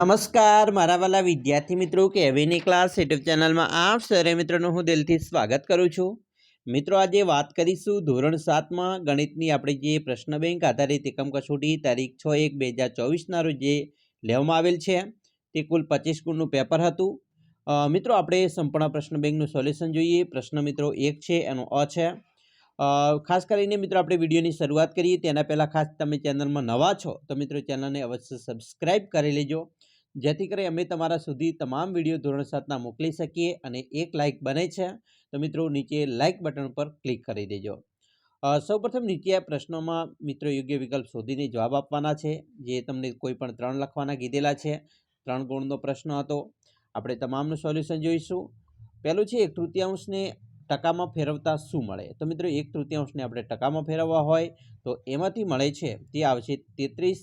નમસ્કાર મારા વાલા વિદ્યાર્થી મિત્રો કેવીની ક્લાસ યુટ્યુબ ચેનલમાં આપ સરે મિત્રોનું હું દિલથી સ્વાગત કરું છું। મિત્રો આજે વાત કરીશું ધોરણ 7માં ગણિતની આપણી જે પ્રશ્ન બેંક આધારિત એકમ કસોટી તારીખ 6/1/2024ના રોજ જે લેવામાં આવેલ છે તે કુલ 25 ગુણનું પેપર હતું। મિત્રો આપણે સંપૂર્ણ પ્રશ્ન બેંકનું સોલ્યુશન જોઈએ। પ્રશ્ન મિત્રો 1 છે એનો અ છે। ખાસ કરીને મિત્રો આપણે વિડીયોની શરૂઆત કરીએ તેના પહેલાં ખાસ તમે ચેનલમાં નવા છો તો મિત્રો ચેનલને અવશ્ય સબસ્ક્રાઇબ કરી લેજો, જેથી કરી અમે તમારા સુધી તમામ વિડીયો ધોરણ 7ના મોકલી શકીએ। અને એક લાઇક બને છે તો મિત્રો નીચે લાઇક બટન પર ક્લિક કરી દેજો। સૌપ્રથમ નીચે આ પ્રશ્નોમાં મિત્રો યોગ્ય વિકલ્પ શોધીને જવાબ આપવાના છે, જે તમને કોઈ પણ 3 લખવાના કીધેલા છે। 3 ગુણનો પ્રશ્ન હતો। આપણે તમામનું સોલ્યુશન જોઈશું। પહેલું છે 1/3 ટકામાં ફેરવતા શું મળે? તો મિત્રો 1/3 આપણે ટકામાં ફેરવવા હોય તો એમાંથી મળે છે તે આવશે 33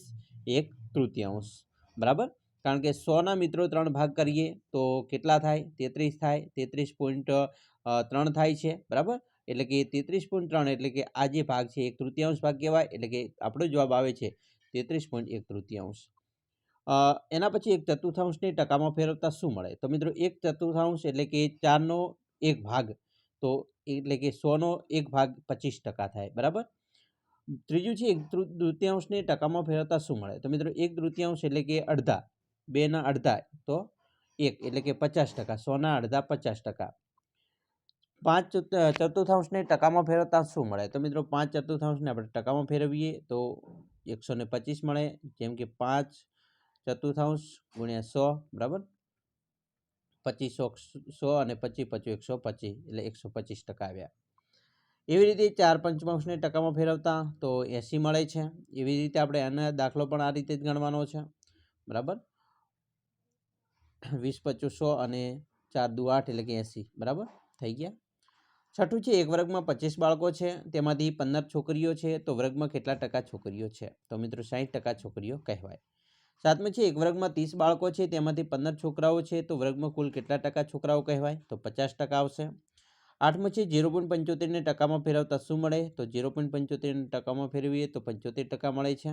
1/3, બરાબર। કારણ કે 100ના મિત્રો 3 ભાગ કરીએ તો કેટલા થાય? 33 થાય, 33.3 થાય છે, બરાબર। એટલે કે 33.3 એટલે કે આ જે ભાગ છે 1/3 ભાગ કહેવાય, એટલે કે આપણો જવાબ આવે છે 33.1/3। એના પછી 1/4 ટકામાં ફેરવતા શું મળે? તો મિત્રો 1/4 એટલે કે 4નો 1 ભાગ, તો એટલે કે 100નો 1 ભાગ 25% થાય, બરાબર। ત્રીજું છે 1/3 ટકામાં ફેરવતા શું મળે? તો મિત્રો 1/3 એટલે કે અડધા, 2ના અડધા તો 1 એટલે કે 50%, 100ના અડધા 50%। 5/4 ટકામાં ફેરવતા શું મળે? તો મિત્રો 5/4 આપણે ટકામાં ફેરવીએ તો 125 મળે, જેમ કે 5/4 ગુણ્યા 100, બરાબર। 25 100 અને 25 125 એટલે 125% આવ્યા। એવી રીતે 4/5 ટકામાં ફેરવતા તો 80 મળે છે। એવી રીતે આપણે આનો દાખલો પણ આ રીતે જ ગણવાનો છે, બરાબર। 20 25 100 અને 4 દુ 8 એટલે કે 80, બરાબર થઈ ગયા। છઠ્ઠું છે એક વર્ગમાં 25 બાળકો છે, તેમાંથી 15 છોકરીઓ છે, તો વર્ગમાં કેટલા ટકા છોકરીઓ છે? તો મિત્રો 60% છોકરીઓ કહેવાય। સાતમું છે એક વર્ગમાં 30 બાળકો છે, તેમાંથી 15 છોકરાઓ છે, તો વર્ગમાં કુલ કેટલા ટકા છોકરાઓ કહેવાય? તો 50% આવશે। આઠમું છે 0.75 ટકામાં ફેરવતા શું મળે? તો 0.75 ટકામાં ફેરવીએ તો 75% મળે છે।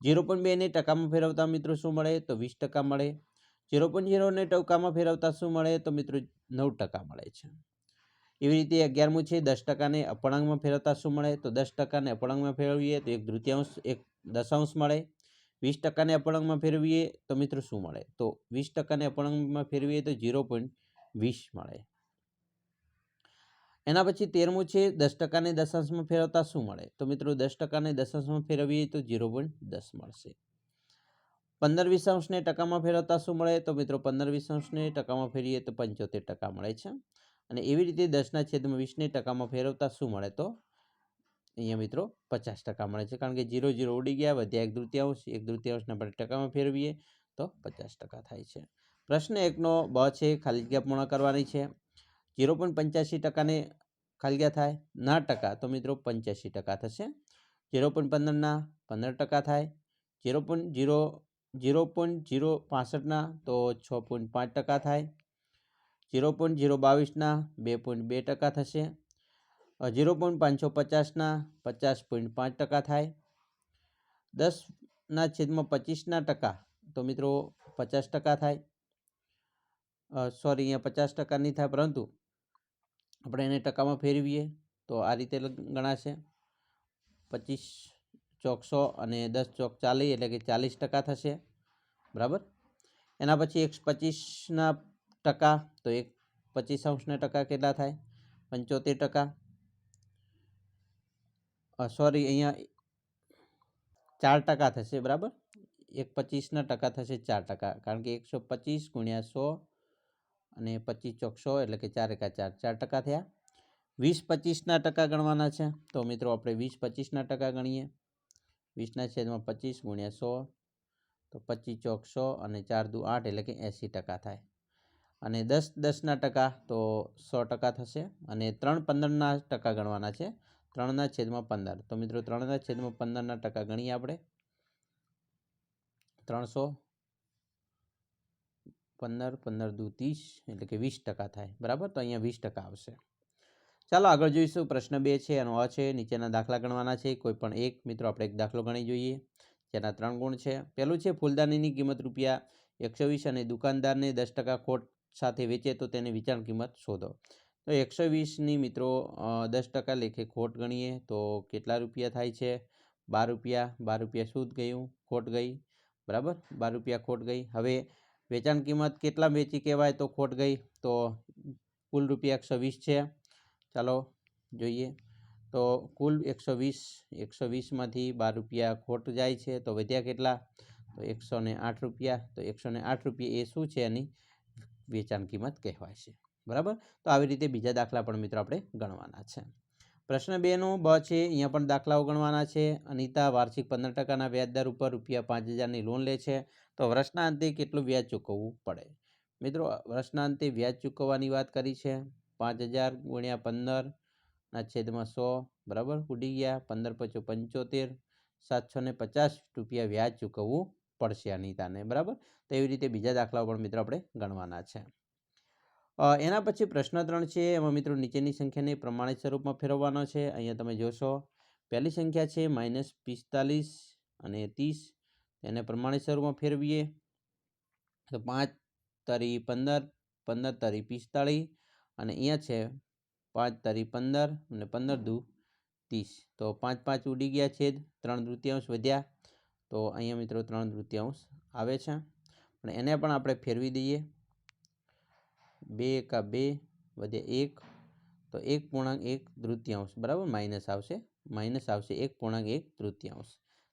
0.2 ટકામાં ફેરવતા મિત્રો શું મળે? તો 20% મળે। 0.0 ટકામાં ફેરવતા શું મળે? તો મિત્રો 9% મળે છે। એવી રીતે 11મું છે 10%ને અપૂર્ણાંકમાં ફેરવતા શું મળે? તો 10%ને અપૂર્ણાંકમાં ફેરવીએ તો 1/3 1/10 મળે। 20%ને અપૂર્ણાંકમાં ફેરવીએ તો મિત્રો શું મળે? તો 20%ને અપૂર્ણાંકમાં ફેરવીએ તો 0.20 મળે। એના પછી 13મું છે 10%ને દશાંશમાં ફેરવતા શું મળે? તો મિત્રો 10%ને દશાંશમાં ફેરવીએ તો 0.10 મળશે। 15/20 ટકામાં ફેરવતા શું મળે? તો મિત્રો 15/20 ટકામાં ફેરવીએ તો 75% મળે છે। અને એવી રીતે 10/20 ટકામાં ફેરવતા શું મળે? તો અહીંયા મિત્રો 50% મળે છે, કારણ કે 0 0 ઉડી ગયા, વધ્યા 1/3, 1/3 આપણે ટકામાં ફેરવીએ તો 50% થાય છે। પ્રશ્ન 1નો બ છે ખાલી જગ્યા પૂર્ણ કરવાની છે। 0.85%ને ખાલી જગ્યા થાય ના ટકા, તો મિત્રો 85% થશે। 0.15ના 15% થાય। 0.065ના તો 6.5% થાય। 0.022ના 2.2% થશે। 0.550ના 50.5% થાય। 10/25ના ટકા તો મિત્રો 50% થાય। સોરી, અહીંયા 50% નહીં થાય, પરંતુ આપણે એને ટકામાં ફેરવીએ તો આ રીતે ગણાશે। 25 ચોક 100 અને 10 ચોક 40 એટલે કે 40% થશે, બરાબર। એના પછી 125ના ટકા તો 1/25 ટકા કેટલા થાય? 75%। સોરી, અહીંયા 4% થશે, બરાબર। 1/25ના ટકા થશે 4%, કારણ કે 125 ગુણ્યા 100 અને 25 ચોક 100 એટલે કે 4 એકા 4 4% થયા। 20/25ના ટકા ગણવાના છે, તો મિત્રો આપણે 20/25ના ટકા ગણીએ। 20/25 ગુણ્યા 100 તો 25 ચોક 100 અને 4 દુ 8 એટલે કે 80% થાય। અને 10/10ના ટકા તો 100% થશે। અને 3/15ના ટકા ગણવાના છે, 3/15, તો મિત્રો 3/15ના ટકા ગણીએ આપણે। 300 15 15 દુ 30 એટલે કે 20% થાય, બરાબર। તો અહીંયા 20% આવશે। ચાલો આગળ જોઈશું। પ્રશ્ન 2 છે એનો અ છે, નીચેના દાખલા ગણવાના છે, કોઈ પણ એક। મિત્રો આપણે એક દાખલો ગણી જોઈએ। જેના 3 ગુણ છે. પહેલું છે ફૂલદાનીની કિંમત ₹120 અને દુકાનદારને 10% ખોટ સાથે વેચે તો તેની વેચાણ કિંમત શોધો. તો 120ની મિત્રો 10% લેખે ખોટ ગણીએ તો કેટલા રૂપિયા થાય છે? 12 રૂપિયા. 12 રૂપિયા શું ગયું? ખોટ ગઈ. બરાબર, 12 રૂપિયા ખોટ ગઈ. હવે વેચાણ કિંમત કેટલા વેચી કહેવાય તો ખોટ ગઈ? તો કુલ રૂપિયા 120 છે. ચાલો જોઈએ. તો કુલ 120માંથી 12 રૂપિયા ખોટ જાય છે તો વધ્યા કેટલા? તો 108 રૂપિયા. તો 108 રૂપિયા એ શું છે? એની વેચાણ કિંમત કહેવાય છે. બરાબર. તો આવી રીતે બીજા દાખલા પણ મિત્રો આપણે ગણવાના છે. પ્રશ્ન 2નો બ છે. અહીંયા પણ દાખલાઓ ગણવાના છે. અનિતા વાર્ષિક 15%ના વ્યાજદર ઉપર ₹5000ની લોન લે છે તો વર્ષના અંતે કેટલું વ્યાજ ચૂકવવું પડે? મિત્રો વર્ષના અંતે વ્યાજ ચૂકવવાની વાત કરી છે. 5000 ગુણ્યા 15/100 બરાબર ઉડી ગયા. 15 × 5 = 75. 750 રૂપિયા વ્યાજ ચૂકવવું પડશે અનિતાને. બરાબર. તો એવી રીતે બીજા દાખલાઓ પણ મિત્રો આપણે ગણવાના છે. એના પછી પ્રશ્ન 3 છે. એમાં મિત્રો નીચેની સંખ્યાને પ્રમાણિત સ્વરૂપમાં ફેરવવાનો છે. અહીંયા તમે જોશો પહેલી સંખ્યા છે -45 અને 30. એને પ્રમાણિત સ્વરૂપમાં ફેરવીએ તો 5 તરી 15, 15 તરી 45 અને અહીંયા છે 5 તરી 15 અને 15 દુ 30. તો 5 5 ઉડી ગયા છેદ 3/3 વધ્યા. તો અહીંયા મિત્રો 3/3 આવે છે. અને એને પણ આપણે ફેરવી દઈએ. 2 એકા 2 વધે 1 તો 1.1/3 બરાબર માઇનસ આવશે 1.1/3.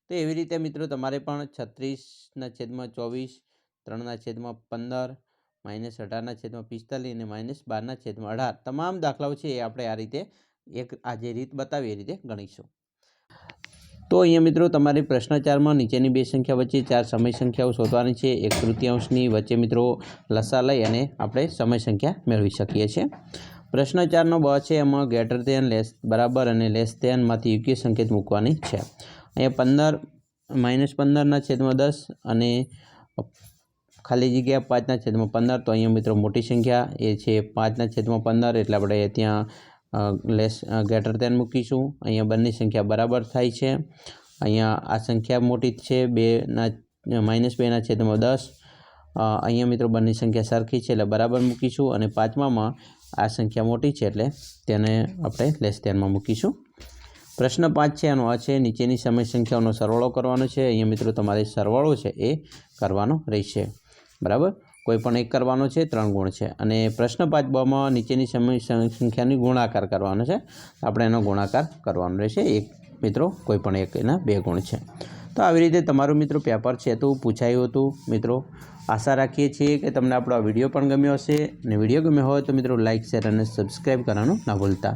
તો એવી રીતે મિત્રો તમારે પણ 36/24, 3/15, -18/45 અને -12/18 તમામ દાખલાઓ છે એ આપણે આ રીતે આ જે રીત બતાવી એ રીતે ગણીશું. તો અહીંયા મિત્રો તમારે પ્રશ્ન 4માં નીચેની બે સંખ્યા વચ્ચે 4 સમય સંખ્યાઓ શોધવાની છે. 1/3ની વચ્ચે મિત્રો લસા લઈ અને આપણે સમય સંખ્યા મેળવી શકીએ છીએ. પ્રશ્ન 4નો બ છે. એમાં ગ્રેટર ધેન, બરાબર અને લેસ ધેનમાંથી યોગ્ય સંકેત મૂકવાની છે. અહીંયા 15 -15/10 અને ખાલી જગ્યા 5/15. તો અહીંયા મિત્રો મોટી સંખ્યા એ છે 5/15 એટલે આપણે ત્યાં ગ્રેટર ધેન મૂકીશું. અહીંયા બંને સંખ્યા બરાબર થાય છે. અહીંયા આ સંખ્યા મોટી છે -2/10. અહીંયા મિત્રો બંને સંખ્યા સરખી છે એટલે બરાબર મૂકીશું. અને 5માં આ સંખ્યા મોટી છે એટલે તેને આપણે લેસ ધેનમાં મૂકીશું. પ્રશ્ન 5 છે. એનો આ છે નીચેની સમય સંખ્યાઓનો સરવાળો કરવાનો છે. અહીંયા મિત્રો તમારે સરવાળો છે એ કરવાનો રહેશે. બરાબર, કોઈ પણ એક કરવાનો છે. 3 ગુણ છે. અને પ્રશ્ન 5બમાં નીચેની સમય સંખ્યાની ગુણાકાર કરવાનો છે. આપણે એનો ગુણાકાર કરવાનો રહેશે. એક મિત્રો કોઈ પણ એક એના 2 ગુણ છે. તો આવી રીતે તમારું મિત્રો પેપર છે તો પૂછાયું હતું. મિત્રો આશા રાખીએ છીએ કે તમને આપણો આ વિડીયો પણ ગમ્યો હશે. અને વિડીયો ગમ્યો હોય તો મિત્રો લાઇક, શેર અને સબસ્ક્રાઈબ કરવાનું ના ભૂલતા.